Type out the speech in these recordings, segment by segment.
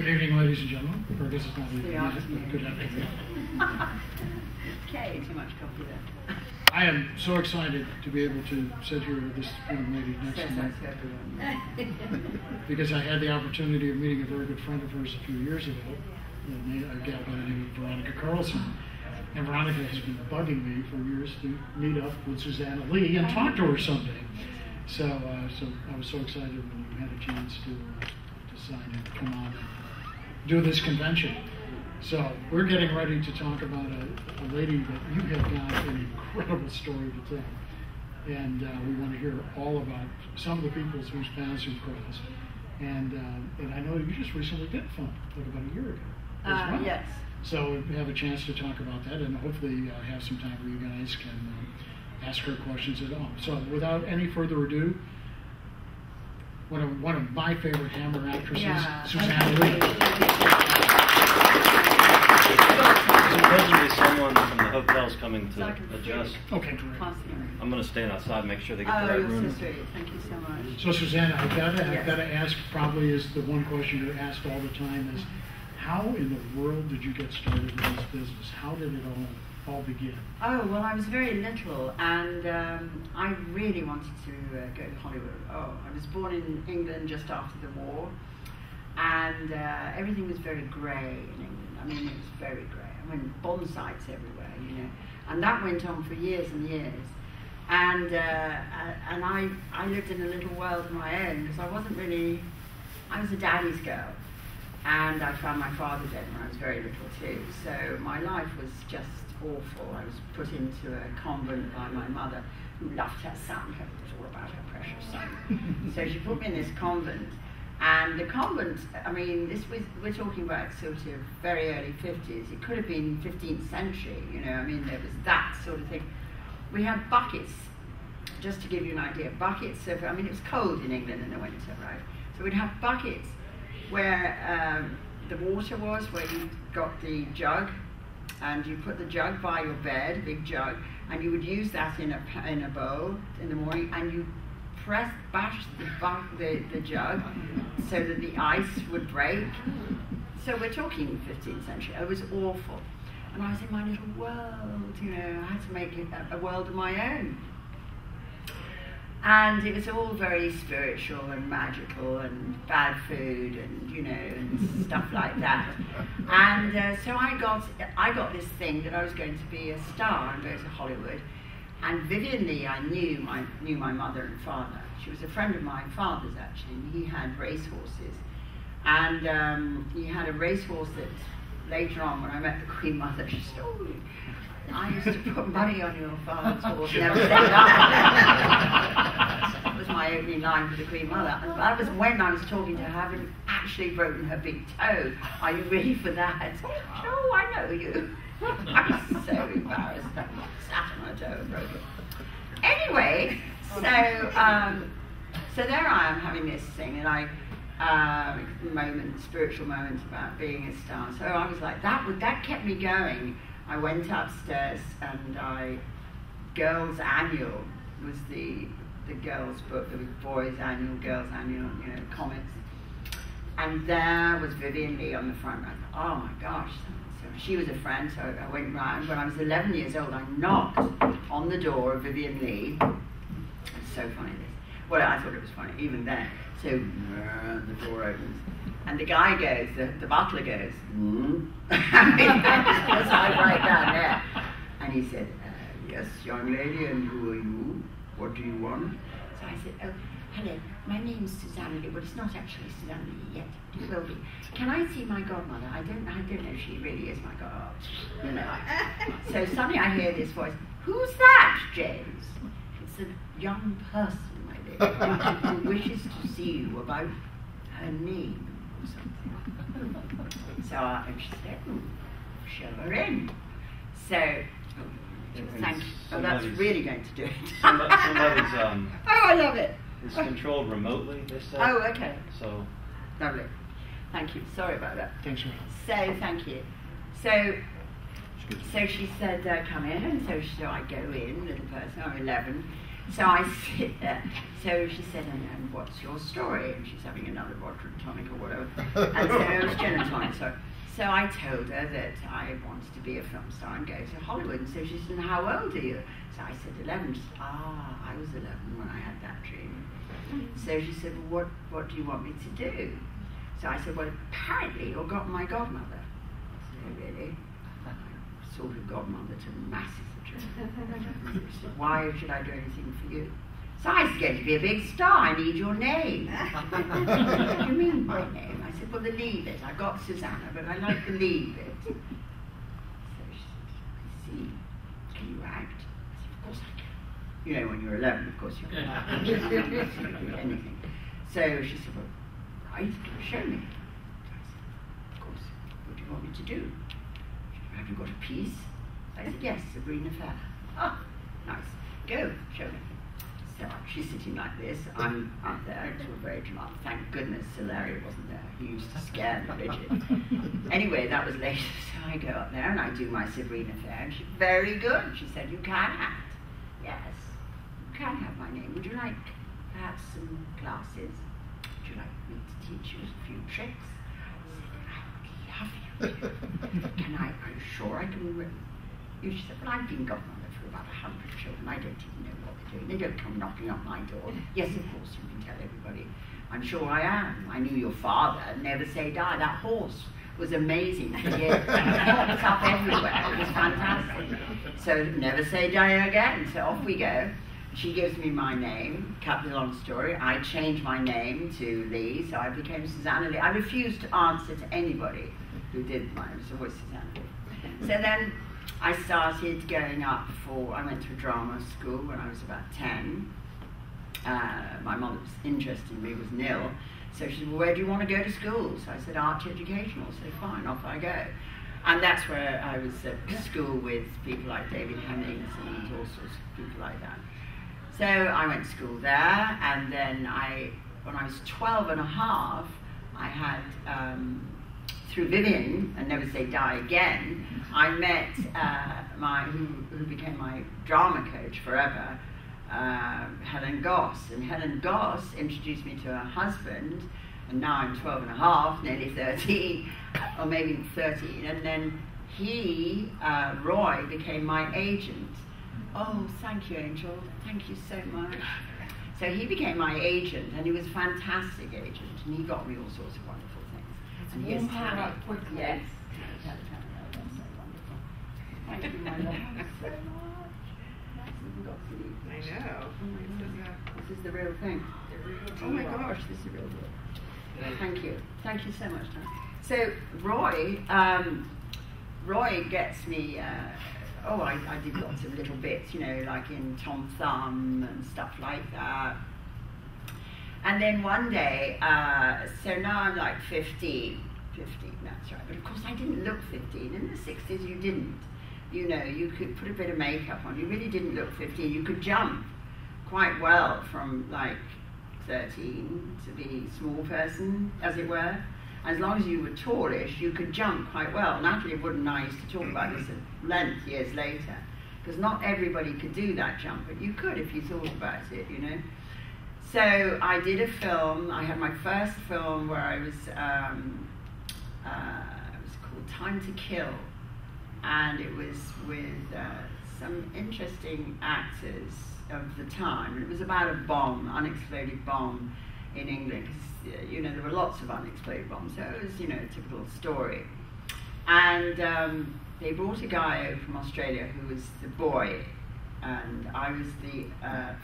Good evening, ladies and gentlemen. Or I guess it's not evening yet, but good afternoon. Okay, too much coffee there. I am so excited to be able to sit here with this young lady next to me. Because I had the opportunity of meeting a very good friend of hers a few years ago, a gal by the name of Veronica Carlson. And Veronica has been bugging me for years to meet up with Suzanna Leigh and talk to her someday. So I was so excited when you had a chance to sign and come on and do this convention. So we're getting ready to talk about a lady that you have got an incredible story to tell. And we want to hear all about some of the people whose paths you've crossed. And I know you just recently did fun, like about a year ago as well. Yes. So we have a chance to talk about that, and hopefully have some time where you guys can ask her questions at all. So without any further ado, one of my favorite Hammer actresses, Suzanna Leigh. Supposedly someone from the hotel's coming to adjust. Okay, great. I'm going to stand outside and make sure they get the right room. Oh, you're so sweet. Thank you so much. So Suzanna, I've got to ask, probably is the one question you're asked all the time is, how in the world did you get started in this business? How did it all begin? Oh, well, I was very little, and I really wanted to go to Hollywood. Oh, I was born in England just after the war, and everything was very grey in England. I mean, it was very grey. I mean, bomb sites everywhere, you know. And that went on for years and years. And I lived in a little world of my own, because I was a daddy's girl. And I found my father dead when I was very little too. So my life was just awful. I was put into a convent by my mother, who loved her son. It was all about her precious son. So she put me in this convent. And the convent, I mean, we're talking about sort of very early 50s. It could have been 15th century, you know. I mean, there was that sort of thing. We had buckets, just to give you an idea, buckets of, I mean, it was cold in England in the winter, right? So we'd have buckets where the water was, where you got the jug, and you put the jug by your bed, a big jug, and you would use that in a bowl in the morning, and you bash the jug so that the ice would break. So we're talking 15th century. It was awful. And I was in my little world, you know. I had to make a world of my own. And it was all very spiritual and magical and bad food and, you know, and stuff like that. And so I got this thing that I was going to be a star and go to Hollywood. And Vivian Leigh, I knew my mother and father. She was a friend of my father's, actually, and he had racehorses. And he had a racehorse that later on, when I met the Queen Mother, she said, "Oh, I used to put money on your father's horse." Never said that. That was my opening line for the Queen Mother. And that was when I was talking to her, having actually broken her big toe. "Are you ready for that?" "Oh, I know you." I was so embarrassed. I sat on her toe and broke it. Anyway, so there I am having this thing, and spiritual moment about being a star. So I was like, that kept me going. I went upstairs, and Girls Annual was the girls' book. There was Boys Annual, Girls Annual, you know, comics. And there was Vivian Leigh on the front. I thought, oh my gosh. So she was a friend, so I went round. When I was 11 years old, I knocked on the door of Vivian Leigh. It's so funny, this. Well, I thought it was funny, even then. So the door opens. And the guy goes, the butler goes, I mean, that's right down there. And he said, "Yes, young lady, and who are you? What do you want?" So I said, "Oh, hello, my name's Suzanna Leigh." Well, it's not actually Suzanna Leigh yet. It will be. "Can I see my godmother? I don't know if she really is my god." You know. So suddenly I hear this voice. "Who's that, James?" "It's a young person, my lady, who wishes to see you about her name or something." So I said, "Show her in." So. Thank you. Oh, that's really going to do it. Somebody's oh, I love it. It's controlled remotely, they said. Oh, okay. So lovely. Thank you. Sorry about that. Thanks, Ron. So thank you. So she said, "Come in," and so I go in, little person. I'm 11, So I sit there. So she said, and what's your story? And she's having another vodka and tonic or whatever. And so it was gin and tonic, sorry. So I told her that I wanted to be a film star and go to Hollywood. And so she said, how old are you? So I said, 11. She said, I was 11 when I had that dream. So she said, well, what do you want me to do? So I said, well, apparently you're my godmother. I said, oh, really? I'm sort of godmother to masses of children. She said, why should I do anything for you? So I was going to be a big star. I need your name. What do you mean my name? I said, well, the Leigh bit. I got Suzanna, but I like the Leigh bit. So she said, I see. Can you act? I said, of course I can. You know, when you're 11, of course you can act. You can do anything. So she said, well, right, show me. I said, of course. What do you want me to do? She said, have you got a piece? I said, yes, Sabrina Fair. Oh, nice. Go, show me. So she's sitting like this. I'm up there. It's all very dramatic. Thank goodness Larry wasn't there. He used to scare the Bridget. Anyway, that was later. So I go up there and I do my Sabrina Fair. And she's very good. She said, you can act. Yes, you can have my name. Would you like perhaps some classes? Would you like me to teach you a few tricks? I said, I would love you. Are you sure I can? She said, well, I've been godmother for about 100 children. I don't even know what they're doing. They don't come knocking on my door. Yes, of course, you can tell everybody. I'm sure I am. I knew your father, Never Say Die. That horse was amazing for years. It popped up everywhere. It was fantastic. So Never Say Die again. So off we go. She gives me my name, cut the long story. I changed my name to Leigh, so I became Suzanna Leigh. I refused to answer to anybody who did mine. It was always Suzanna Leigh. So then I started going up I went to a drama school when I was about 10. My mother was interested in me, was nil. So she said, well, where do you want to go to school? So I said, arts educational. So fine, off I go. And that's where I was at school with people like David Hemmings and all sorts of people like that. So I went to school there, and then when I was 12 and a half, I had, through Vivian, and Never Say Die Again, I met who became my drama coach forever, Helen Goss. And Helen Goss introduced me to her husband, and now I'm 12 and a half, nearly 13, or maybe 13, and then Roy became my agent. Oh, thank you, Angel. Thank you so much. So he became my agent, and he was a fantastic agent, and he got me all sorts of wonderful things. And he has talent. Yes. That's so wonderful. Thank you, my love, so much. Even got to leave. I know. This is the real thing. Oh my gosh, this is the real deal. Thank you. Thank you so much, Tom. So Roy gets me. I did lots of little bits, like in Tom Thumb and stuff like that. And then one day, so now I'm like 15, that's right. But of course I didn't look 15. In the 60s you didn't. You could put a bit of makeup on. You really didn't look 15. You could jump quite well from like 13 to be a small person, as it were. As long as you were tallish, you could jump quite well. Natalie Wood and I used to talk about this at length years later, because not everybody could do that jump, but you could if you thought about it, So I did a film. I had my first film where I was, it was called Time to Kill, and it was with some interesting actors of the time. And it was about a bomb, unexploded bomb in England. There were lots of unexploded bombs, so it was, a typical story. And they brought a guy over from Australia who was the boy, and I was the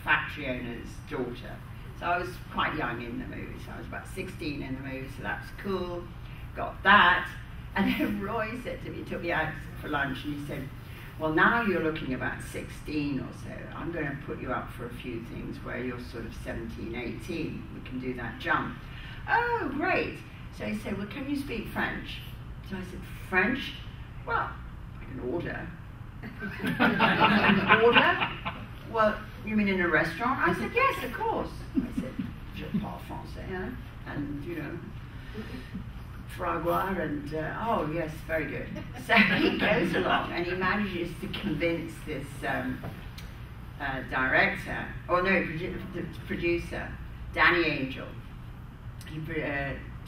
factory owner's daughter. So I was quite young in the movie, so I was about 16 in the movie, so that was cool. Got that. And then Roy said to me, took me out for lunch, and he said, well, now you're looking about 16 or so. I'm going to put you up for a few things where you're sort of 17, 18. We can do that jump. Oh, great. So he said, well, can you speak French? So I said, French? Well, I can order. Order? Well, you mean in a restaurant? I said, yes, of course. I said, je parle français, hein? And, Fragua and, oh yes, very good. So he goes along and he manages to convince this director, or no, producer, Danny Angel, he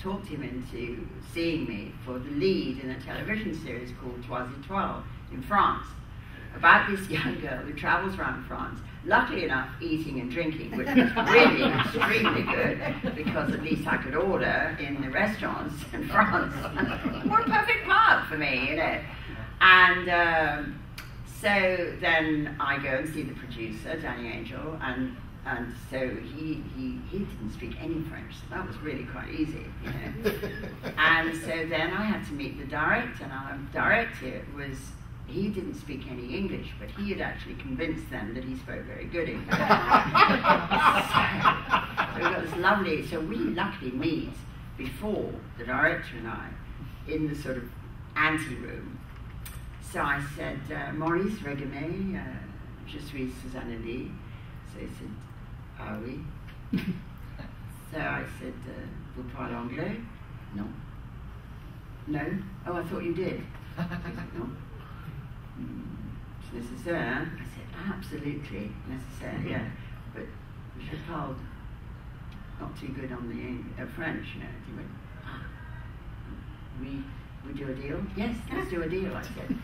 talked him into seeing me for the lead in a television series called Toisy 12 in France, about this young girl who travels around France, luckily enough eating and drinking, which was really extremely good, because at least I could order in the restaurants in France. What a perfect part for me, you know. And so then I go and see the producer, Danny Angel, and so he didn't speak any French, so that was really quite easy, you know. And so then I had to meet the director, and our director he didn't speak any English, but he had actually convinced them that he spoke very good English. So we got this lovely, so we luckily meet before the director and I in the sort of ante-room. So I said, Maurice Regame, je suis Suzanna Leigh. So he said, ah oui. So I said, vous parlez anglais? No. No? Oh, I thought you did. I said, no. Nécessaire? I said, absolutely necessaire, yeah. But je parle not too good on the French, you know. He went, ah, we do a deal? Yes, let's do a deal, I said.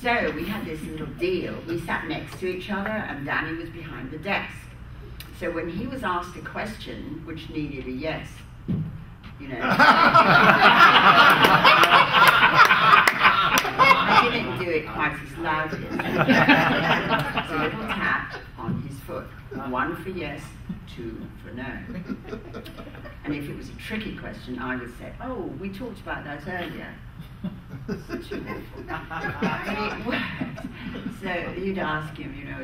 So we had this little deal. We sat next to each other, and Danny was behind the desk. So when he was asked a question which needed a yes, you know, I didn't do it quite as loudly. It's a little tap on his foot. 1 for yes, 2 for no. And if it was a tricky question, I would say, oh, we talked about that earlier. But it worked. So you'd ask him, you know,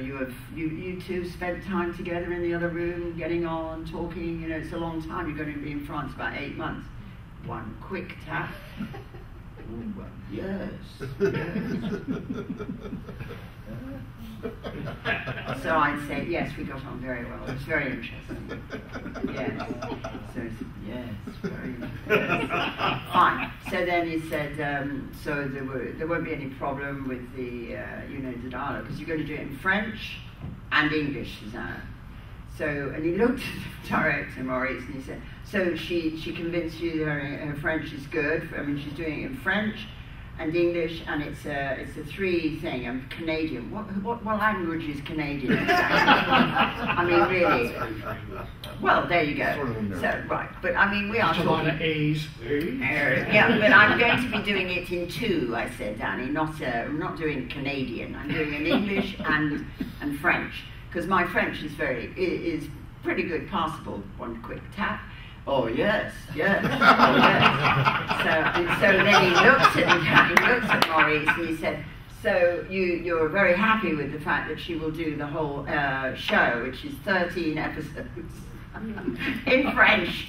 you two spent time together in the other room, getting on, talking, you know, it's a long time. You're going to be in France about 8 months. 1 quick tap. Oh, well, yes. So I'd say, yes, we got on very well. It was very interesting. Yes. So he said, yes, very interesting. Fine. So then he said, so there won't be any problem with the, you know, the dialogue, because you're going to do it in French and English, Suzanna. So, and he looked at the director, Maurice, and he said, so she convinced you her French is good. I mean, she's doing it in French and English, and it's a 3 thing. I'm Canadian. What language is Canadian? I mean, really. Well, there you go. So, right, but I mean, we are talking. A lot of A's. Yeah, but I'm going to be doing it in 2. I said, Danny. I'm not doing Canadian. I'm doing it in English and French, because my French is pretty good, passable. 1 quick tap. Oh yes, yes, oh yes. So then he looked at Maurice and he said, so you're very happy with the fact that she will do the whole show, which is 13 episodes in French,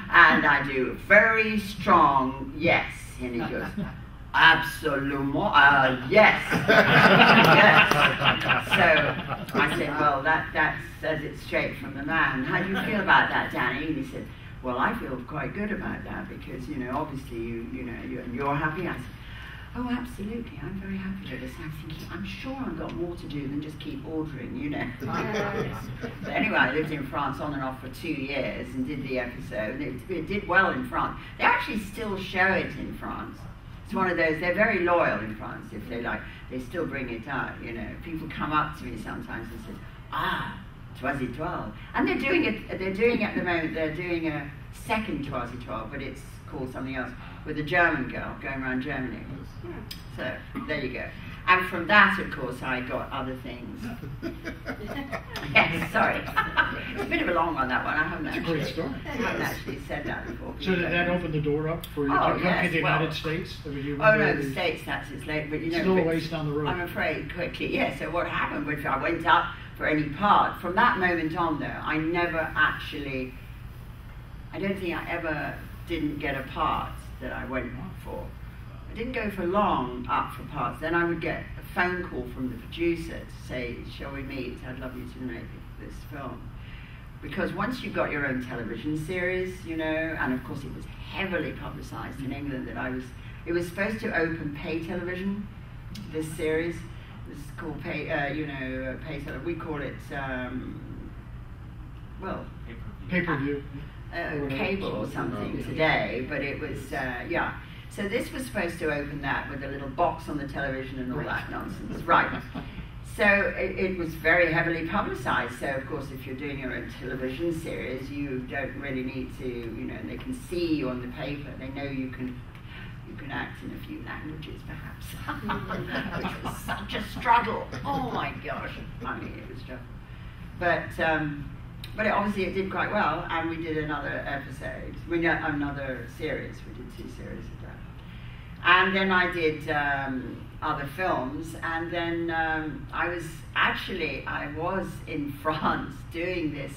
and I do a very strong yes. And he goes, absolument, yes, yes. So I said, well, that says it straight from the man. How do you feel about that, Danny? And he said, well, I feel quite good about that, because, you know, obviously you're happy. I said, oh, absolutely, I'm very happy with this. I'm thinking, I'm sure I've got more to do than just keep ordering, you know. But anyway, I lived in France on and off for 2 years and did the episode. It did well in France. They actually still show it in France. It's one of those, they're very loyal in France. If they like, they still bring it out, you know. People come up to me sometimes and say, ah, Toisy 12. And they're doing it at the moment, they're doing a second Toisy 12, but it's called something else, with a German girl going around Germany. So, there you go. And from that, of course, I got other things. Yes, sorry. It's a bit of a long one, that one. I haven't actually said that before. So did that open the door up for you to come to the United States? I mean, the States, it's late, but you know. Still a ways down the road. I'm afraid, quickly, yeah. So what happened was I went up for any part. From that moment on, though, I never actually, I don't think I ever didn't get a part that I went for. I didn't go for long up for parts. Then I would get a phone call from the producer to say, shall we meet? I'd love you to make this film. Because once you've got your own television series, you know, and of course it was heavily publicized in England that it was supposed to open pay television, this series, This is called pay seller. We call it well, Pay-per-view. Cable or something today, but it was yeah. So this was supposed to open that with a little box on the television and all that nonsense, right? So it was very heavily publicised. So of course, if you're doing your own television series, you don't really need to, you know, they can see you on the paper. They know you can act in a few languages, perhaps, which was such a struggle. Oh my gosh! I mean, it was a struggle, but obviously it did quite well, and we did another episode. Another series. We did 2 series of that, and then I did other films, and then I was in France doing this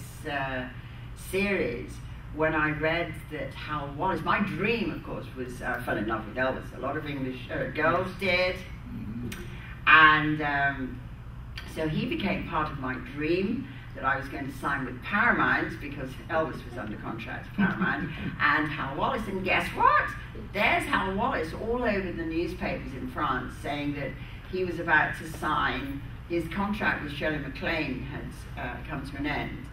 series when I read that Hal Wallace. My dream, of course, was fell in love with Elvis. A lot of English girls did, and so he became part of my dream. That I was going to sign with Paramount because Elvis was under contract to Paramount and Hal Wallace. And guess what? There's Hal Wallace all over the newspapers in France saying that he was about to sign, his contract with Shirley MacLaine had come to an end,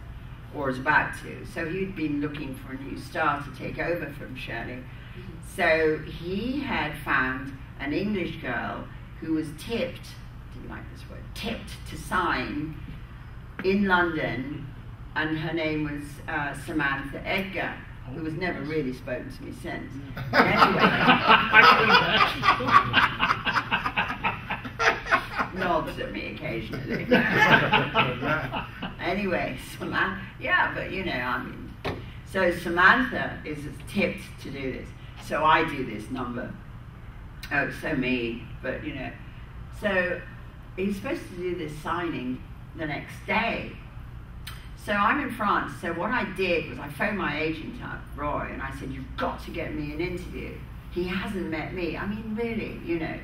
or was about to. So he'd been looking for a new star to take over from Shirley. So he had found an English girl who was tipped, didn't like this word, tipped to sign in London, and her name was Samantha Edgar, who has never really spoken to me since. Anyway, nods at me occasionally. Anyway, yeah, but you know, I mean, so Samantha is tipped to do this. So I do this number. Oh, so me, but you know. So he's supposed to do this signing the next day. So I'm in France, so what I did was I phoned my agent up, Roy, and I said, you've got to get me an interview. He hasn't met me. I mean, really, you know.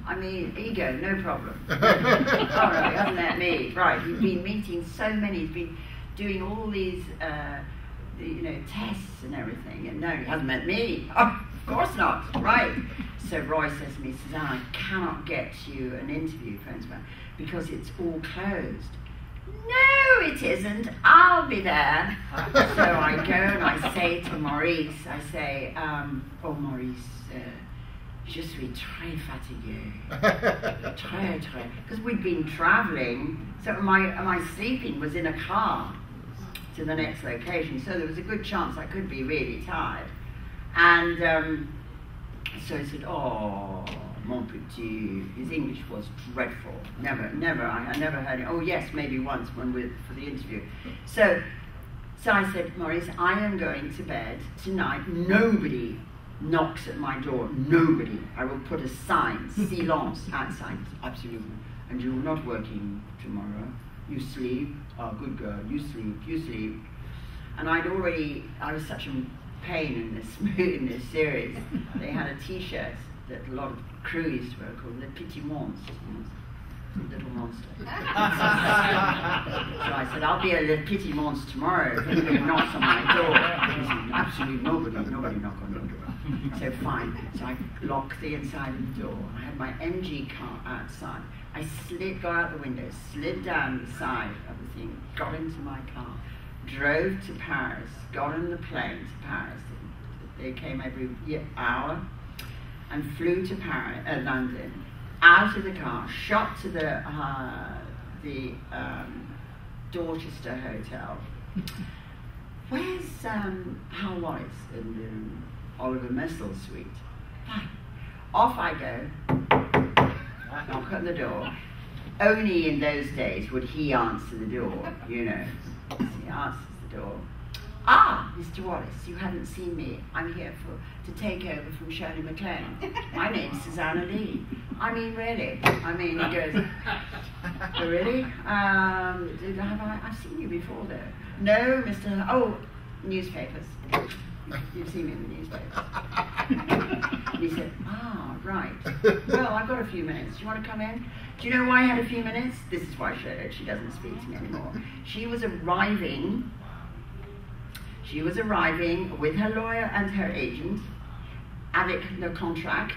I mean, ego, no problem. Oh no, he hasn't met me. Right, he's been meeting so many, he's been doing all these, you know, tests and everything, and no, he hasn't met me. Oh, of course not, right. So Roy says to me, Suzanna, I cannot get you an interview, friends, because it's all closed. No, it isn't. I'll be there. So I go and I say to Maurice, I say, oh Maurice, je suis très fatiguée. Très. Because we'd been traveling, so my sleeping was in a car to the next location, so there was a good chance I could be really tired. And so I said, oh, mon petit, his English was dreadful. I never heard it. Oh yes, maybe once when for the interview. So I said, Maurice, I am going to bed tonight. Nobody knocks at my door. Nobody. I will put a sign, silence, outside. Absolutely. And you're not working tomorrow. You sleep. Oh, good girl. You sleep. And I was such a pain in this series. They had a T-shirt that a lot of crew used to wear called Le Petit Monstre, little monster. So I said, I'll be a Le Petit Monstre tomorrow if anybody knocks on my door. He said, absolutely nobody knock on your door. So fine. So I locked the inside of the door. I had my MG car outside. I got out the window, slid down the side of the thing, got into my car, drove to Paris, got on the plane to Paris. They came every hour, and flew to London, out of the car, shot to the Dorchester Hotel. Where's Hal Wallace and Oliver Messel's suite? Fine. Off I go, knock on the door. Only in those days would he answer the door, you know. He answers the door. Ah, Mr. Wallace, you haven't seen me. I'm here to take over from Shirley MacLaine. My name's Suzanna Leigh. I mean, really. I mean, he goes, oh, really? I've seen you before, though. No, Mr. Oh, newspapers. You've seen me in the newspapers. And he said, ah, right. Well, I've got a few minutes. Do you want to come in? Do you know why I had a few minutes? This is why she doesn't speak to me anymore. She was arriving with her lawyer and her agent avec le contract.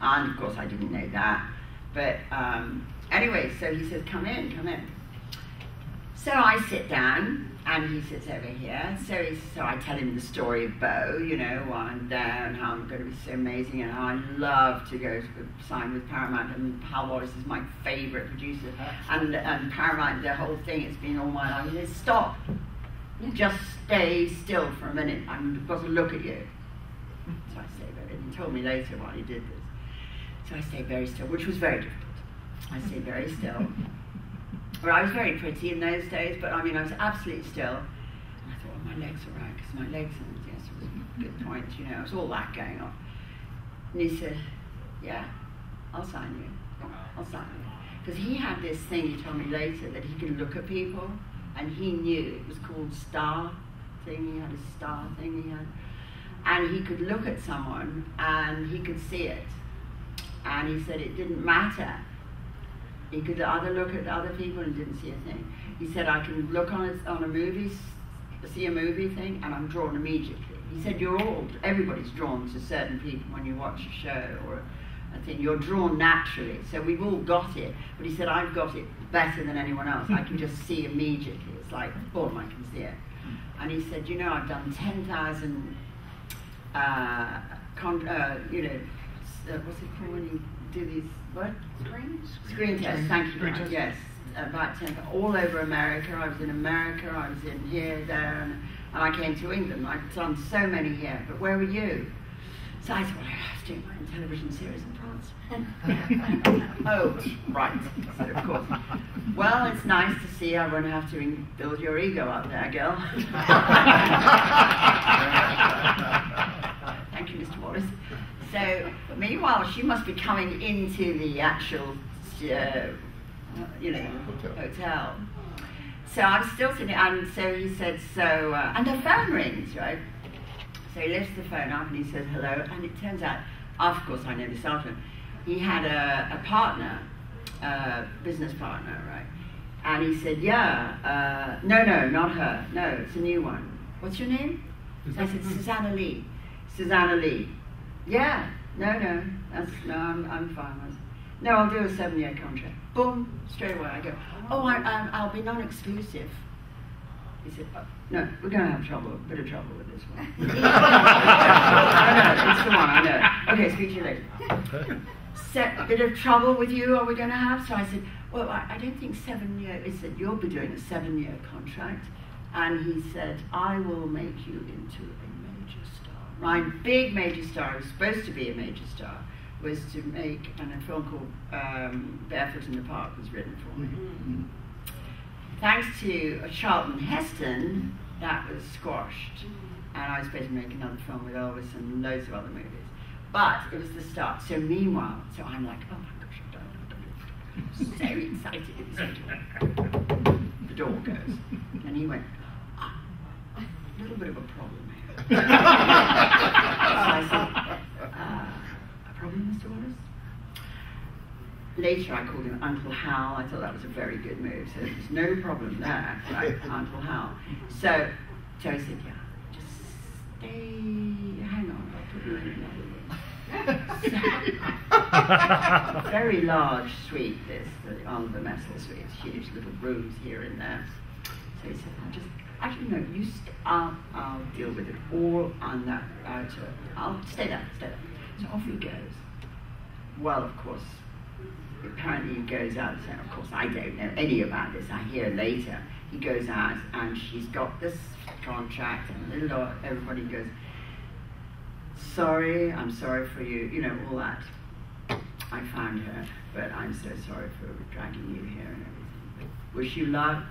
And of course I didn't know that. But anyway, so he says, come in, come in. So I sit down, and he sits over here. So I tell him the story of Bo, you know, while I'm there, and how I'm going to be so amazing, and how I love to go to sign with Paramount, and Hal Wallace is my favourite producer. And Paramount, the whole thing, it's been all my life. He says, stop. Just stay still for a minute. I've got to look at you. So I stay very, and he told me later why he did this. So I stayed very still, which was very difficult. I stayed very still. Well, I was very pretty in those days, but I mean, I was absolutely still. And I thought, well, my legs are right, because my legs, and yes, it was a good point, you know, it was all that going on. And he said, yeah, I'll sign you. I'll sign you. Because he had this thing, he told me later, that he could look at people, and he knew, it was called star thing, he had a star thing he had. And he could look at someone, and he could see it. And he said it didn't matter. He could either look at other people and didn't see a thing. He said, I can look on a movie, see a movie thing, and I'm drawn immediately. He said, everybody's drawn to certain people when you watch a show or a thing. You're drawn naturally. So we've all got it. But he said, I've got it better than anyone else. I can just see immediately. It's like, boom, I can see it. And he said, you know, I've done 10,000, you know, what's it called when you do these, what? Screen tests, thank you. Right. Yes, about 10, all over America. I was in America, I was in here, there, and I came to England. I've done so many here, but where were you? So I thought, well, I was doing my own television series in France. Oh, right, so of course. Well, it's nice to see I won't have to build your ego up there, girl. Thank you, Mr. Wallace. So, meanwhile, she must be coming into the actual, you know, hotel. So I'm still sitting, and so he said, and the phone rings, right? So he lifts the phone up and he says hello, and it turns out, of course I know this after, he had a partner, business partner, right? And he said, yeah, no, not her, no, it's a new one. What's your name? So I said, Suzanna Leigh. Suzanna Leigh. Yeah, no, I'm fine. No, I'll do a 7-year contract. Boom, straight away I go, oh, I'll be non-exclusive. He said, oh, no, we're going to have a bit of trouble with this one. I know, it's the one, I know. Okay, speak to you later. A bit of trouble with you are we going to have? So I said, well, I don't think 7 years. He said, you'll be doing a 7-year contract. And he said, I will make you into a major star. My big major star, I was supposed to be a major star, was to make, and a film called Barefoot in the Park was written for me. Mm-hmm. Thanks to Charlton Heston, that was squashed. And I was supposed to make another film with Elvis and loads of other movies. But it was the start. So meanwhile, so I'm like, oh my gosh, I've done it. So excited. The door goes. And he went, a little bit of a problem here. So I said, a problem, Mr. Wallace? Later I called him Uncle Hal. I thought that was a very good move. So there's no problem there, right? Uncle Hal. So he said, yeah, just stay, hang on, I'll put you in another room. Very large suite, this, on the Messel suite, huge little rooms here and there. So he said, actually no, I'll deal with it all on that outer, I'll stay there. So off he goes. Well, of course, apparently he goes out, so of course I don't know any about this, I hear later. He goes out and she's got this contract and everybody goes, sorry, I'm sorry for you, you know, all that. I found her, but I'm so sorry for dragging you here and everything. Wish you luck,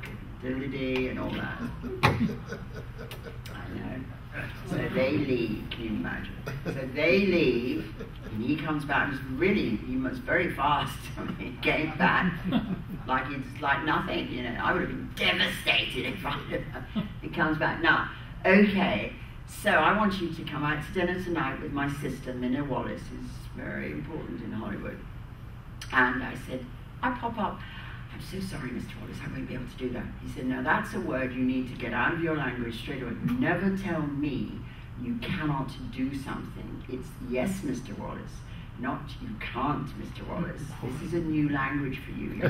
diddly-dee, and all that. I know. So they leave, can you imagine? So they leave, and he comes back, he was very fast. I mean, he came back like it's like nothing, you know. I would have been devastated if I had. He comes back, now, okay, so I want you to come out to dinner tonight with my sister, Minna Wallace, who's very important in Hollywood. And I said, I pop up. I'm so sorry, Mr. Wallace, I won't be able to do that. He said, no, that's a word you need to get out of your language straight away. Never tell me you cannot do something. It's yes, Mr. Wallace, not you can't, Mr. Wallace. This is a new language for you. So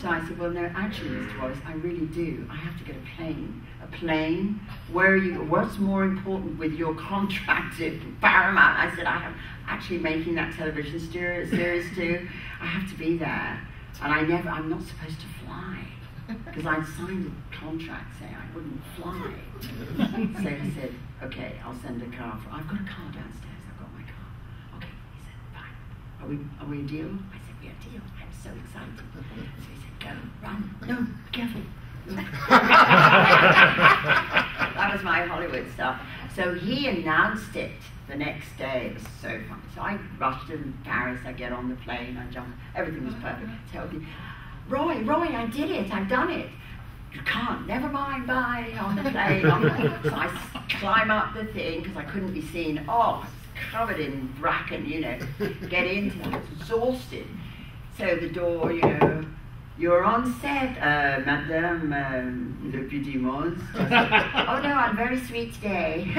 I said, well, no, actually, Mr. Wallace, I really do. I have to get a plane. A plane? Where are you? What's more important with your contract at Paramount? I said, I am actually making that television series too. I have to be there. And I'm not supposed to fly. Because I'd signed a contract saying I wouldn't fly. So he said, okay, I'll send a car. I've got a car downstairs. I've got my car. Okay, he said, fine. Are we a deal? I said, we're a deal. I'm so excited. So he said, go, run. No, careful. That was my Hollywood stuff. So he announced it the next day. It was so fun. So I rushed to Paris. I get on the plane. I jumped. Everything was perfect. So Roy, I did it. I've done it. You can't. Never mind. Bye. On the plane. So I climb up the thing because I couldn't be seen. Oh, it's covered in bracken, you know. Get into it. I was exhausted. So the door, you know, you're on set, Madame le Petit Monstre. Oh no, I'm very sweet today.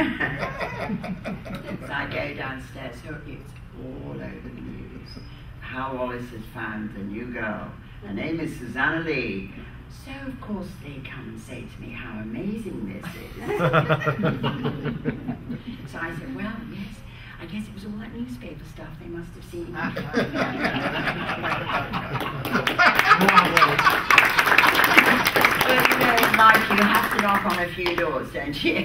So I go downstairs. So it's all over the news. How Wallace has found the new girl. Her name is Suzanna Leigh. So, of course, they come and say to me how amazing this is. So I said, well, yes, I guess it was all that newspaper stuff they must have seen. But, you know, it's like you have to knock on a few doors, don't you?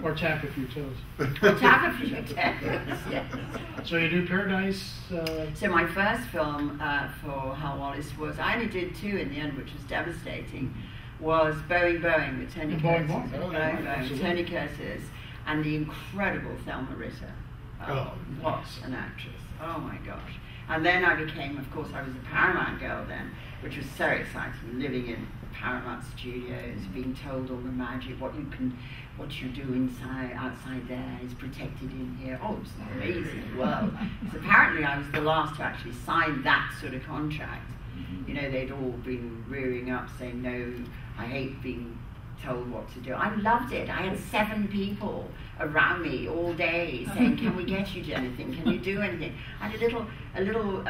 Or tap a few toes. Or tap a few toes, yes. So you do Paradise? So my first film for Hal Wallace was, I only did 2 in the end, which was devastating, was Boeing with Tony Curtis. Boeing, Tony Curtis, and the incredible Thelma Ritter. What an actress. Oh my gosh. And then I became, of course, I was a Paramount girl then, which was so exciting, living in Paramount Studios, being told all the magic, what you do outside there is protected in here. Oh, it's an amazing world. So apparently I was the last to actually sign that sort of contract. You know, they'd all been rearing up saying, no, I hate being told what to do. I loved it. I had 7 people around me all day saying, can we get you to anything? Can you do anything? I had a little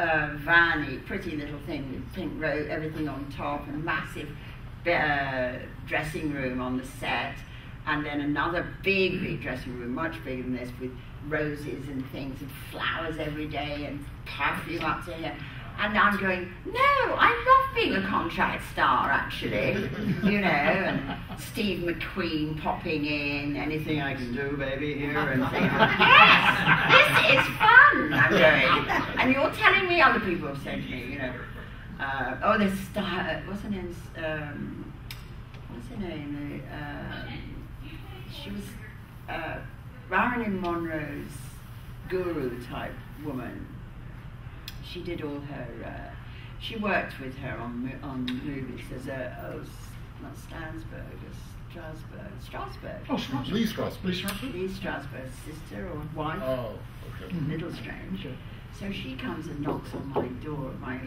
vanny, pretty little thing with pink rose, everything on top, and massive dressing room on the set, and then another big dressing room, much bigger than this, with roses and things and flowers every day and perfume up to here. And I'm going, no, I love being a contract star, actually. You know, and Steve McQueen popping in, anything I can do, baby, here, and saying, yes, this is fun, I'm going. And you're telling me, other people have said to me, you know, oh, there's star, what's her name? She was Marilyn Monroe's guru type woman. She did all her, she worked with her on movies as not Stansberg, Strasberg. Oh, Strasberg. Leigh Strasberg. Leigh Strasberg's sister or wife. Oh, okay. Little strange. So she comes and knocks on my door, my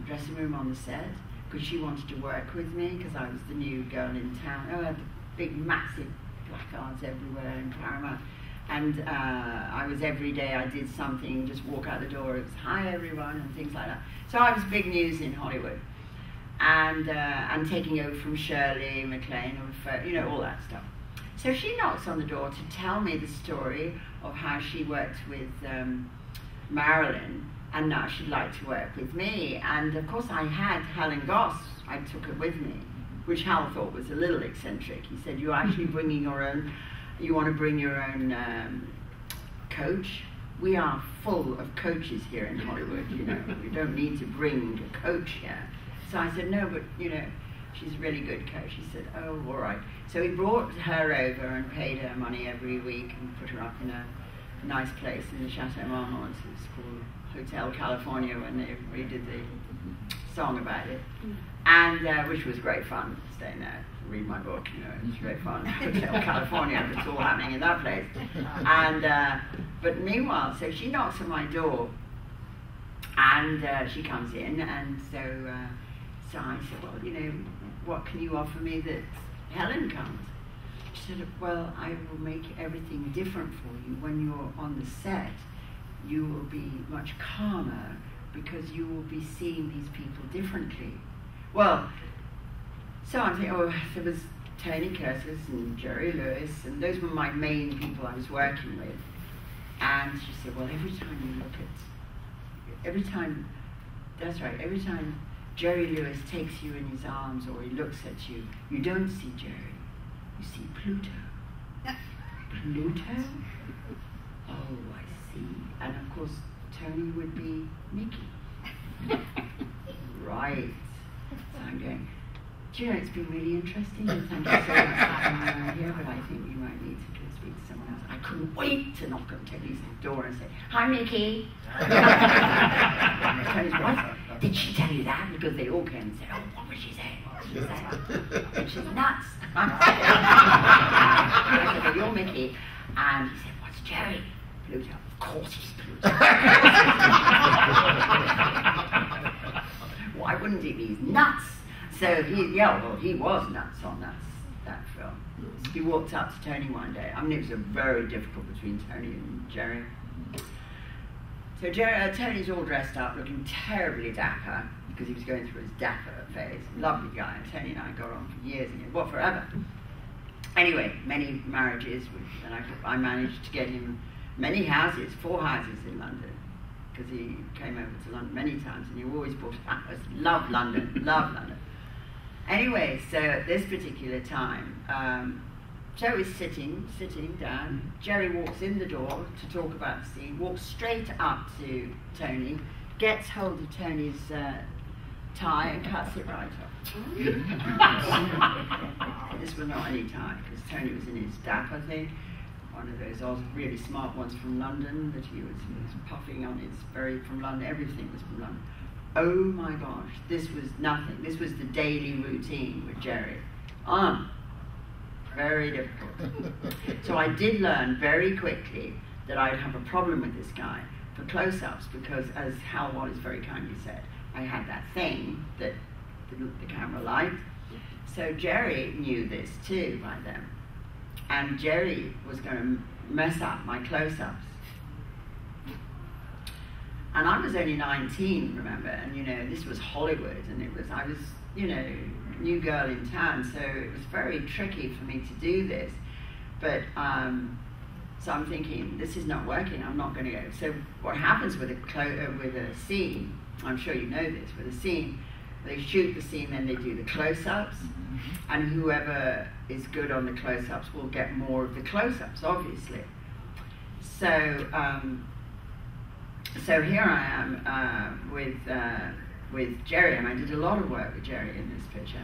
dressing room on the set, because she wanted to work with me, because I was the new girl in town. Oh, I had big, massive placards everywhere in Paramount. And I was every day, I did something, just walk out the door, it was hi everyone, and things like that. So I was big news in Hollywood. And taking over from Shirley MacLaine, or, you know, all that stuff. So she knocks on the door to tell me the story of how she worked with Marilyn, and now she'd like to work with me. And of course I had Helen Goss, I took her with me, which Hal thought was a little eccentric. He said, you're actually bringing your own, you want to bring your own coach? We are full of coaches here in Hollywood, you know. We don't need to bring a coach here. So I said, no, but, you know, she's a really good coach. He said, oh, all right. So he brought her over and paid her money every week and put her up in a nice place in the Chateau Marmont. It's called Hotel California, when they redid the song about it. And which was great fun, staying there, read my book, you know, it was great fun. Hotel California, it's all happening in that place. And but meanwhile, so she knocks on my door, and she comes in, and so I said, well, you know, what can you offer me that's Helen comes. She said, well, I will make everything different for you. When you're on the set, you will be much calmer because you will be seeing these people differently. Well, so I'm thinking, oh, there was Tony Curtis and Jerry Lewis, and those were my main people I was working with. And she said, well, every time you look at, every time Jerry Lewis takes you in his arms or he looks at you, you don't see Jerry, you see Pluto. Pluto? Oh, I see. And of course, Tony would be Mickey. Right. So I'm going, do you know, it's been really interesting, and thank you so much for having me around here, but I think we might need to go speak to someone else. I couldn't wait to knock on Tony's door and say, hi, Mickey. Tony's, what? Did she tell you that? Because they all came and said, oh, what was she saying? What was she saying? And she's nuts. I said, well, you're Mickey. And he said, what's Jerry? Pluto. Of course he's Pluto. Why wouldn't he be? He's nuts. So he was nuts on that film. He walked up to Tony one day. I mean, it was very difficult between Tony and Jerry. So Tony's all dressed up, looking terribly dapper, because he was going through his dapper phase. Lovely guy. And Tony and I got on for years and years, well, forever. Anyway, many marriages, and I managed to get him many houses, 4 houses in London, because he came over to London many times, and he always bought a house. Love London, love London. Anyway, so at this particular time, Joe is sitting down. Jerry walks in the door to talk about the scene, walks straight up to Tony, gets hold of Tony's tie and cuts it right off. This was not any tie, because Tony was in his dapper thing, one of those really smart ones from London that he was puffing on. It's very from London, everything was from London. Oh my gosh, this was nothing. This was the daily routine with Jerry. Very difficult. So I did learn very quickly that I'd have a problem with this guy for close-ups because, as Hal Wallace very kindly said, I had that thing that the camera liked. So Jerry knew this too by then. And Jerry was going to mess up my close-ups. And I was only 19, remember, and this was Hollywood, and I was, new girl in town, so it was very tricky for me to do this. But, so I'm thinking, this is not working, I'm not going to go. So what happens with a scene, I'm sure you know this, with a scene, they shoot the scene, then they do the close-ups, and whoever is good on the close-ups will get more of the close-ups, obviously. So, so here I am with Jerry, and I did a lot of work with Jerry in this picture.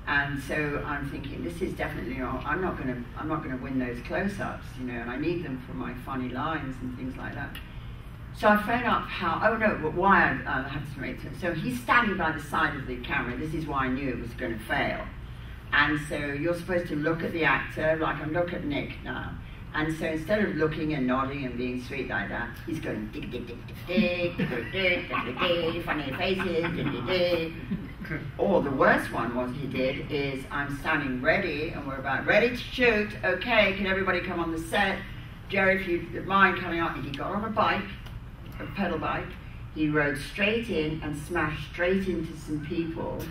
And so I'm thinking, this is definitely not. I'm not going to win those close-ups, and I need them for my funny lines and things like that. So I phoned up why I have to make it. So he's standing by the side of the camera. This is why I knew it was going to fail. And so you're supposed to look at the actor, like I look at Nick now. And so instead of looking and nodding and being sweet like that, he's going dig dig dig dig dig dig dig dig, funny faces, dig dig dig. Or the worst one, what he did is, I'm standing ready, and we're about ready to shoot. Okay, can everybody come on the set? Jerry, if you mind coming up, and he got on a bike, a pedal bike. He rode straight in and smashed straight into some people,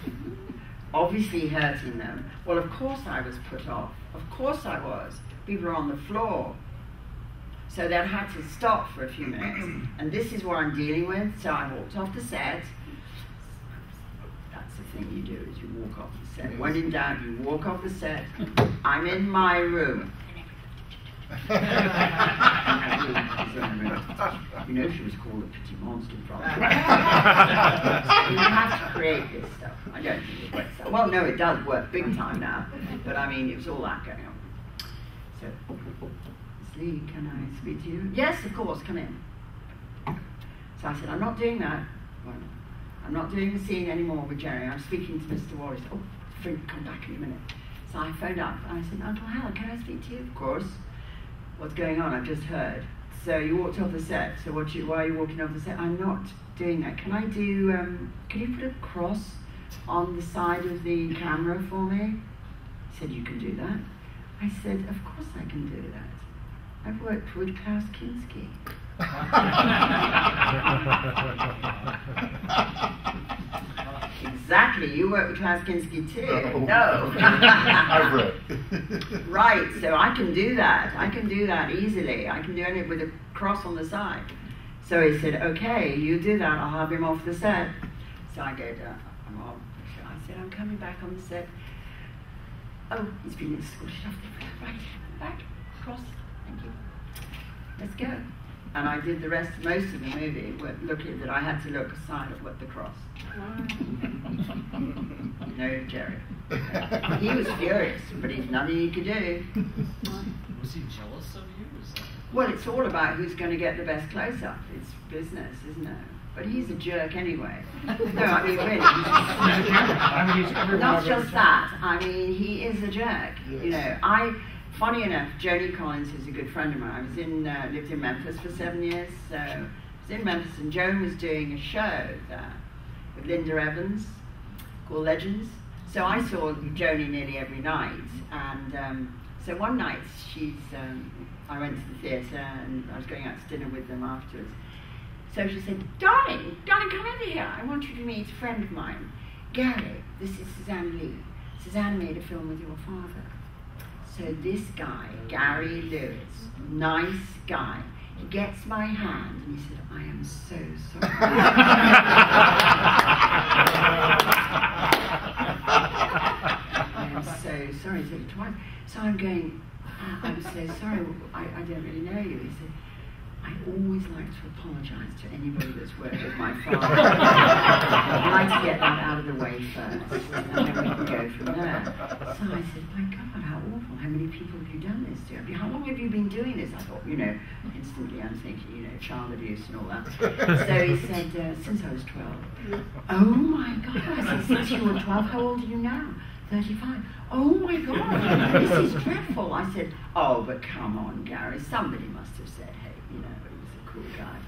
obviously hurting them. Well, of course I was put off. Of course I was. People were on the floor. So that had to stop for a few minutes. And this is what I'm dealing with. So I walked off the set. That's the thing you do, is you walk off the set. When in doubt, you walk off the set. I'm in my room. She was called a Petit Monster problem. You have to create this stuff. I don't think it works. Well, no, it does work big time now. But I mean, it was all that going on. So, Leigh, can I speak to you? Yes, of course, come in. So I said, I'm not doing that. Well, I'm not doing the scene anymore with Jerry. I'm speaking to Mr. Wallace. Oh, Frank, come back in a minute. So I phoned up and I said, Uncle Hal, can I speak to you? Of course. What's going on? I've just heard. So you walked off the set. So why are you walking off the set? I'm not doing that. Can I do, can you put a cross on the side of the camera for me? He said, you can do that? I said, of course I can do that. I've worked with Klaus Kinski. Exactly, you work with Klaus Kinski too. No. I've read. Right, so I can do that. I can do that easily. I can do it with a cross on the side. So he said, okay, you do that, I'll have him off the set. So I go down, I said, I'm coming back on the set. Oh, he's been escorted off the right, back, cross, thank you. Let's go. And I did the rest, most of the movie, looking that I had to look aside at the cross. No, Jerry. He was furious, but he's nothing he could do. Was he jealous of you? Well, it's all about who's going to get the best close-up. It's business, isn't it? But he's a jerk anyway. No, I mean, really. Not just that. I mean, he is a jerk. Yes. You know, funny enough, Jodie Collins is a good friend of mine. I was lived in Memphis for 7 years. So I was in Memphis, and Joan was doing a show there with Linda Evans called Legends. So I saw Jodie nearly every night. And so one night, I went to the theatre, and I was going out to dinner with them afterwards. So she said, darling, come over here. I want you to meet a friend of mine. Gary, this is Suzanna Leigh. Suzanna made a film with your father. So this guy, Gary Lewis, nice guy, he gets my hand and he said, I am so sorry. I am so sorry. He said it twice. So I'm going, I'm so sorry, I don't really know you. He said, I always like to apologise to anybody that's worked with my father. I'd like to get that out of the way first, and then we can go from there. So I said, my God, how awful. How many people have you done this to? How long have you been doing this? I thought, instantly I'm thinking, child abuse and all that. So he said, since I was 12. Oh my God. I said, since you were 12, how old are you now? 35. Oh my God, this is dreadful. I said, oh, but come on, Gary. Somebody must have said, hey, he was a cool guy.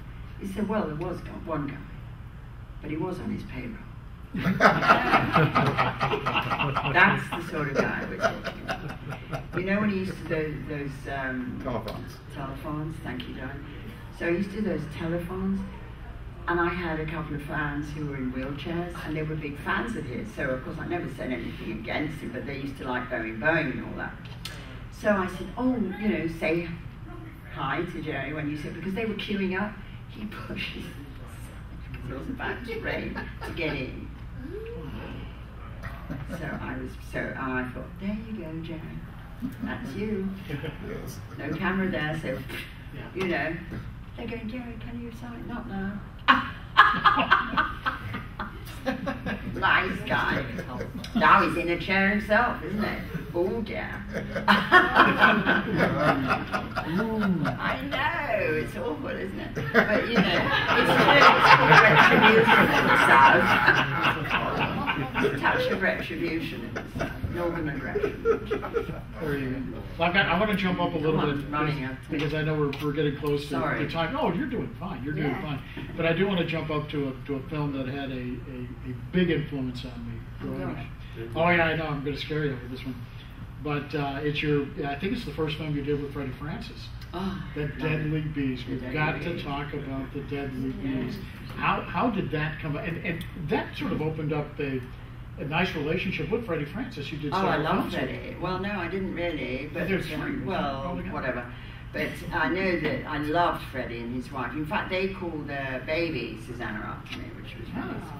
He said, well, there was one guy, but he was on his payroll. That's the sort of guy we're talking about. You know when he used to do those telephones? Thank you, darling. So he used to do those telephones, and I had a couple of fans who were in wheelchairs, and they were big fans of his. So, of course, I never said anything against him, but they used to like Boeing and all that. So I said, oh, say hi to Jerry when you said, because they were queuing up, he pushes because it was about to rain to get in. So I thought, there you go, Jerry. That's you. Yes. No camera there, so, they're going, Jerry, can you sign? Not now. Nice guy. Now he's in a chair himself, isn't he? Oh dear. I know, it's awful, isn't it? But it's called retribution in the South. It's a touch of retribution in the South. Northern aggression. There you go. Well, I want to jump up a little bit because I know we're getting close to the time. Oh, you're doing fine. You're doing fine. But I do want to jump up to a film that had a big influence on me growing up. Oh yeah, I know. I'm going to scare you with this one. But I think it's the first film you did with Freddie Francis. Oh, The Deadly Bees. We've got to talk about The Deadly Bees. How did that come about? And that sort of opened up a nice relationship with Freddie Francis. You did. Oh, I love Freddie. Well, no, I didn't really, but whatever. But I know that I loved Freddie and his wife. In fact, they called their baby Suzanna after me, which was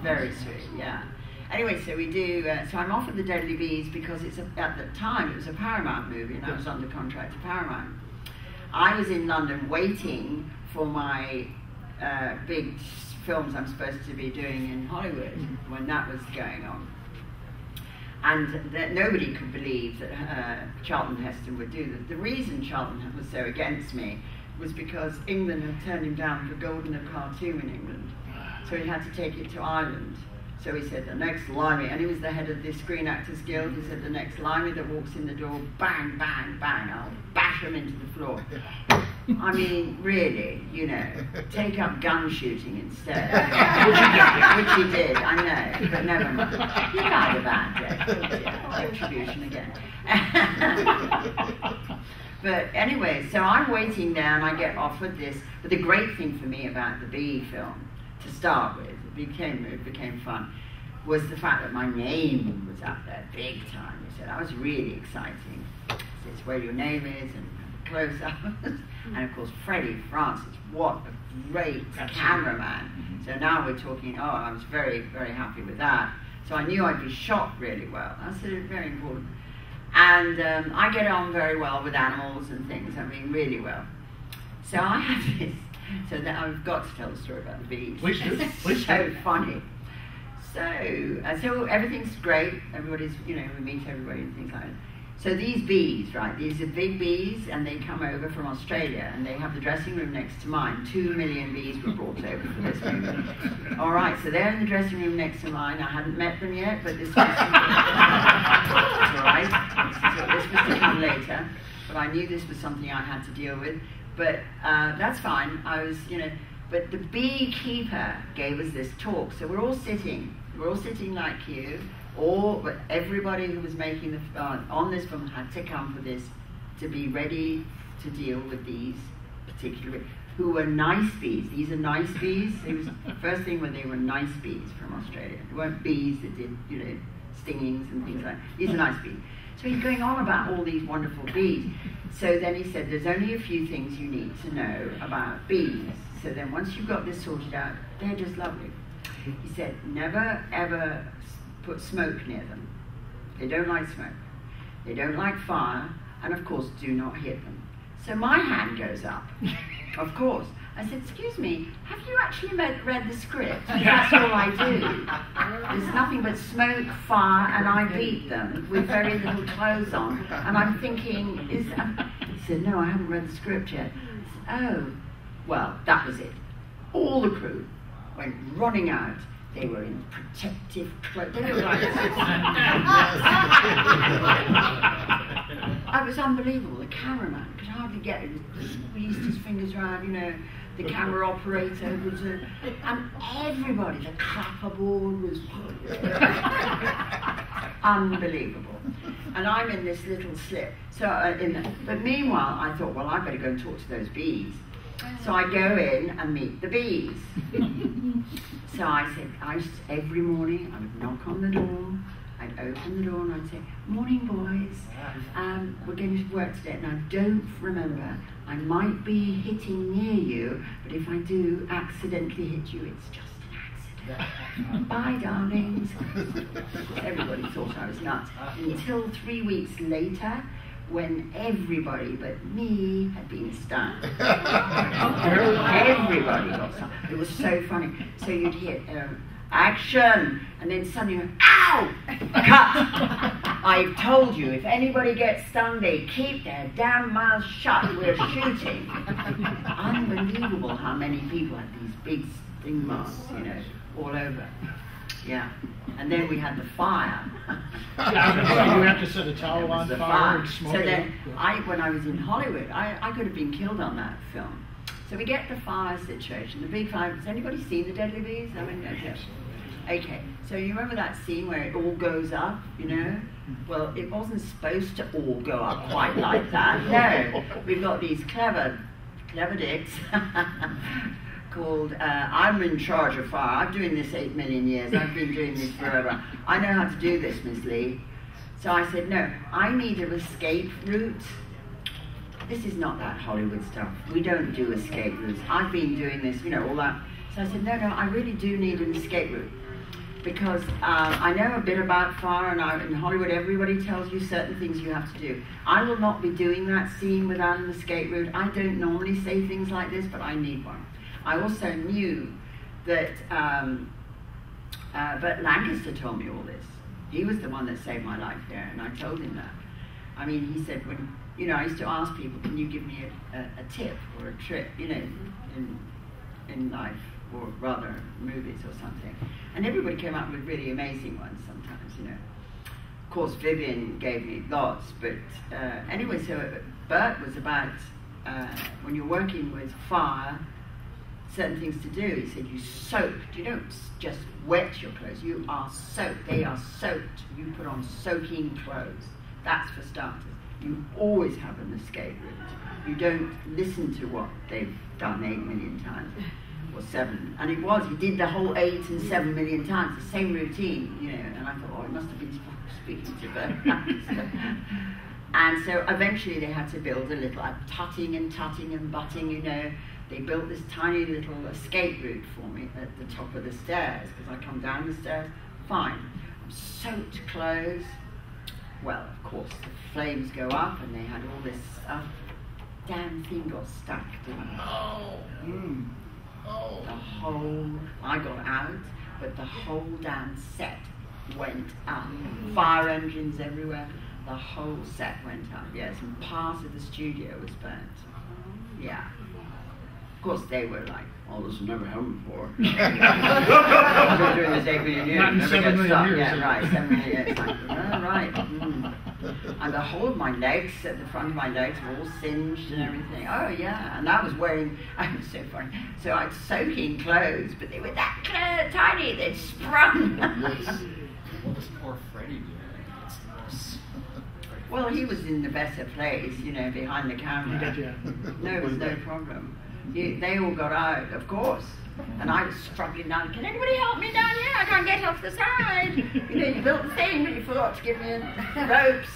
very sweet. Yeah. Anyway, so we do. So I'm off at The Deadly Bees because at the time it was a Paramount movie, and I was under contract to Paramount. I was in London waiting for my big films I'm supposed to be doing in Hollywood when that was going on. And that nobody could believe that Charlton Heston would do that. The reason Charlton was so against me was because England had turned him down for Golden a Cartoon in England. So he had to take it to Ireland. So he said, the next limey, and he was the head of the Screen Actors Guild, he said, the next limey that walks in the door, bang, bang, bang, I'll bash him into the floor. I mean, really, you know, take up gun shooting instead. Which he did, I know, but never mind. He died a bad day. Retribution again. But anyway, so I'm waiting there and I get offered this. But the great thing for me about the Bee film, to start with, it became fun, was the fact that my name was up there big time. So that was really exciting. So it's where your name is and close up. And of course, Freddie Francis, what a great cameraman. So now we're talking, I was very, very happy with that. So I knew I'd be shot really well. That's very important. And I get on very well with animals and things, I mean, really well. So I have this, so that I've got to tell the story about the bees. Please do. Please so do. funny. So everything's great. Everybody's, you know, we meet everybody and things like that. So these bees, right, these are big bees, and they come over from Australia, and they have the dressing room next to mine. 2 million bees were brought over for this movie. All right, so they're in the dressing room next to mine. I hadn't met them yet, but this was all right. So this was to come later, but I knew this was something I had to deal with. But that's fine. I was, you know, but the beekeeper gave us this talk. So we're all sitting like you. But everybody who was making the on this film had to come for this, to be ready to deal with these particular, who were nice bees. These are nice bees. It was the first thing when they were nice bees from Australia. They weren't bees that did, you know, stingings and things like that. These are nice bees. So he's going on about all these wonderful bees. So then he said, there's only a few things you need to know about bees. So then once you've got this sorted out, they're just lovely. He said, never ever put smoke near them. They don't like smoke. They don't like fire, and of course, do not hit them. So my hand goes up, of course. I said, excuse me, have you actually read the script? That's all I do. There's nothing but smoke, fire, and I beat them with very little clothes on. And I'm thinking, he said, no, I haven't read the script yet. I said, oh, well, that was it. All the crew went running out. They were in protective clothes. They were like, it was unbelievable. The cameraman could hardly get it. He squeezed his fingers around, you know. The camera operator was, and everybody, the clapperboard was unbelievable. And I'm in this little slip. So, but meanwhile, I thought, well, I better go and talk to those bees. So I go in and meet the bees. So I said, every morning I would knock on the door, I'd open the door and I'd say, morning boys, we're going to work today. And I don't remember, I might be hitting near you, but if I do accidentally hit you, it's just an accident. Bye, darlings. Everybody thought I was nuts. Until 3 weeks later, when everybody but me had been stung. Everybody got stung. It was so funny. So you'd hit action, and then suddenly you went, ow! Cut! I've told you, if anybody gets stung, they keep their damn mouths shut. We're shooting. Unbelievable how many people had these big sting marks, you know, all over. Yeah. And then we had the fire. You have to set a towel on fire and smoke so it. then, when I was in Hollywood, I could have been killed on that film. So we get the fire situation, the big fire. Has anybody seen The Deadly Bees? I mean, yes. Okay, so you remember that scene where it all goes up, you know? Well, it wasn't supposed to all go up quite like that. No, we've got these clever dicks called, I'm in charge of fire. I'm doing this 8 million years. I've been doing this forever. I know how to do this, Miss Leigh. So I said, no, I need an escape route. This is not that Hollywood stuff. We don't do escape routes. I've been doing this, you know, all that. So I said, no, I really do need an escape route. Because I know a bit about fire, and in Hollywood everybody tells you certain things you have to do. I will not be doing that scene without an escape route. I don't normally say things like this, but I need one. I also knew that Burt Lancaster told me all this. He was the one that saved my life there, and I told him that. I mean, he said, when, you know, I used to ask people, can you give me a tip or a trick, you know, in life, or rather movies or something. And everybody came up with really amazing ones sometimes, you know. Of course, Vivian gave me lots, but anyway, so Bert was about when you're working with fire, certain things to do. He said, you soaked. You don't just wet your clothes. You are soaked. They are soaked. You put on soaking clothes. That's for starters. You always have an escape route. You don't listen to what they've done 8 million times. Or 7. And he did the whole 8 and 7 million times, the same routine, you know, and I thought, oh, he must have been speaking to Bernard. And so eventually they had to build a little, tutting and butting, you know. They built this tiny little escape route for me at the top of the stairs, because I come down the stairs, fine. I'm soaked clothes. Well, of course, the flames go up, and they had all this stuff. Damn thing got stuck, didn't it? Oh. Oh. The whole, I got out, but the whole damn set went up. Fire engines everywhere. The whole set went up, yes, and part of the studio was burnt. Yeah. Of course, they were like, oh, this has never happened before. I've been doing this 8 million years. Not in Never 7 gets million stuck. years. Yeah, right, 7 million years. Like, oh, right. Mm. And the whole of my legs, at the front of my legs, were all singed and everything. Oh, yeah. And I was wearing, it was so funny. So I had soaking clothes, but they were that tiny, they'd sprung. Yes. What was poor Freddie doing? It's the most... Well, he was in the better place, you know, behind the camera. No, it was no problem. They all got out, of course. And I was struggling down. Can anybody help me down here? I can't get off the side. You know, you built the thing, but you forgot to give me ropes.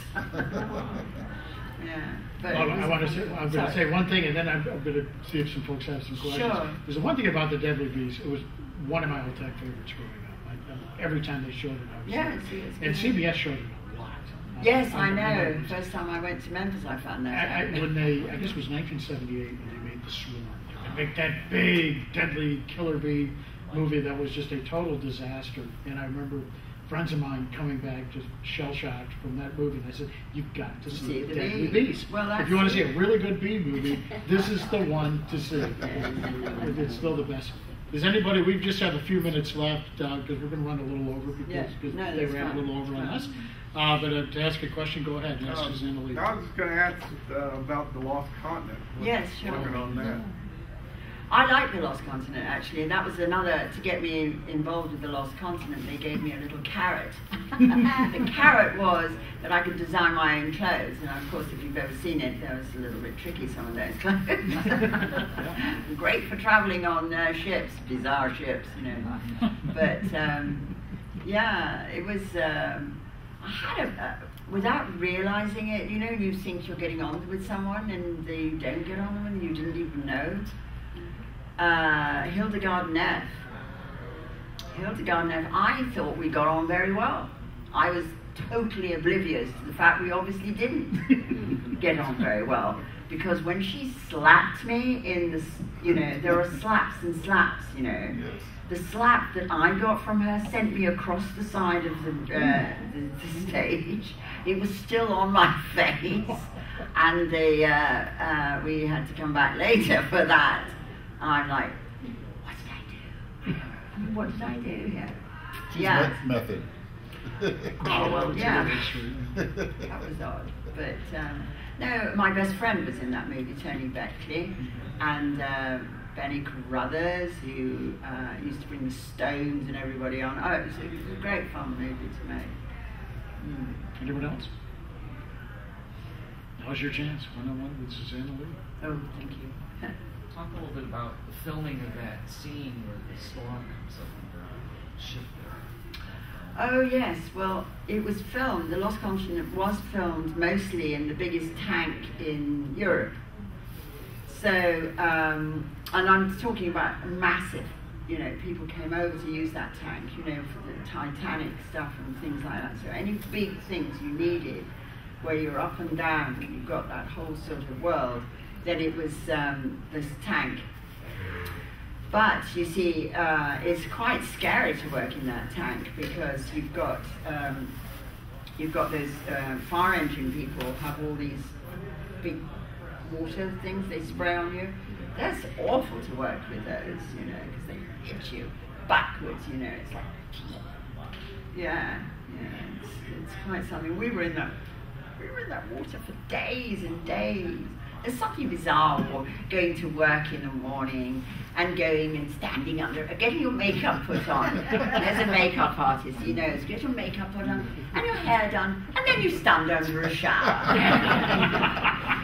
Yeah. But I'm going to say one thing, and then I'm going to see if some folks have some questions. Sure. There's one thing about the Deadly Beast. It was one of my old-time favorites growing up. Every time they showed it, I was yeah, and CBS showed it a lot. Yes, I know. First time I went to Memphis, I found that. I guess it was 1978 when they made The Swarm. They made that big, deadly killer bee movie that was just a total disaster. And I remember friends of mine coming back just shell-shocked from that movie. And I said, you've got to see The Deadly Beast. Well, if you want to see a really good bee movie, this is the one to see. It's still the best. Does anybody, we just have a few minutes left because we're going to run a little over because they ran a little over on us. But to ask a question, go ahead. Ask Suzanna, Leigh. I was going to ask about the Lost Continent. Yes, sure. Working on that. I like the Lost Continent, actually, and that was another, to get me involved with the Lost Continent, they gave me a little carrot. The carrot was that I could design my own clothes, and of course, if you've ever seen it, that was a little bit tricky, some of those clothes. Great for traveling on ships, bizarre ships, you know. But, yeah, it was, I had without realizing it, you know, you think you're getting on with someone, and they don't get on with them, and you didn't even know. Hildegard Neff, I thought we got on very well. I was totally oblivious to the fact we obviously didn't get on very well. Because when she slapped me in the, you know, there are slaps and slaps, you know. Yes. The slap that I got from her sent me across the side of the stage. It was still on my face. And we had to come back later for that. I'm like, what did I do? What did I do? Yeah. Yeah. Method. Oh, well, yeah. That was odd. But, no, my best friend was in that movie, Tony Beckley, and Benny Carruthers, who used to bring the Stones and everybody on. Oh, it was a great fun movie to make. Anyone else? Now's your chance. One-on-one with Suzanna, Leigh. Oh, thank you. Talk a little bit about the filming of that scene where the storm comes up and the ship there. Oh yes, well it was filmed, the Lost Continent was filmed mostly in the biggest tank in Europe. So, and I'm talking about massive, you know, people came over to use that tank, you know, for the Titanic stuff and things like that. So any big things you needed, where you're up and down and you've got that whole sort of world, then it was this tank. But you see, it's quite scary to work in that tank because you've got those fire engine people have all these big water things they spray on you. That's awful to work with those, you know, because they hit you backwards, you know. It's like, yeah, it's quite something. We were in that water for days and days. There's something bizarre or going to work in the morning and going and standing under, getting your makeup put on. As a makeup artist, you know, get your makeup put on and your hair done, and then you stand under a shower.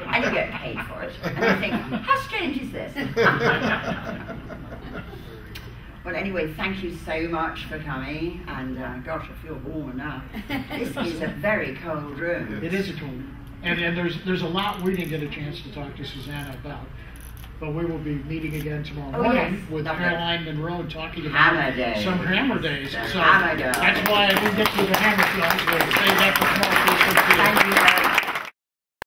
And you get paid for it. And you think, how strange is this? Well, anyway, thank you so much for coming, and gosh, I feel warm now. This is a very cold room. It is a cold room. And there's a lot we didn't get a chance to talk to Suzanna about. But we will be meeting again tomorrow morning with Caroline Monroe talking about Hammer Days. some Hammer Days. The So Hammer Days. that's why I didn't get to the Hammer film.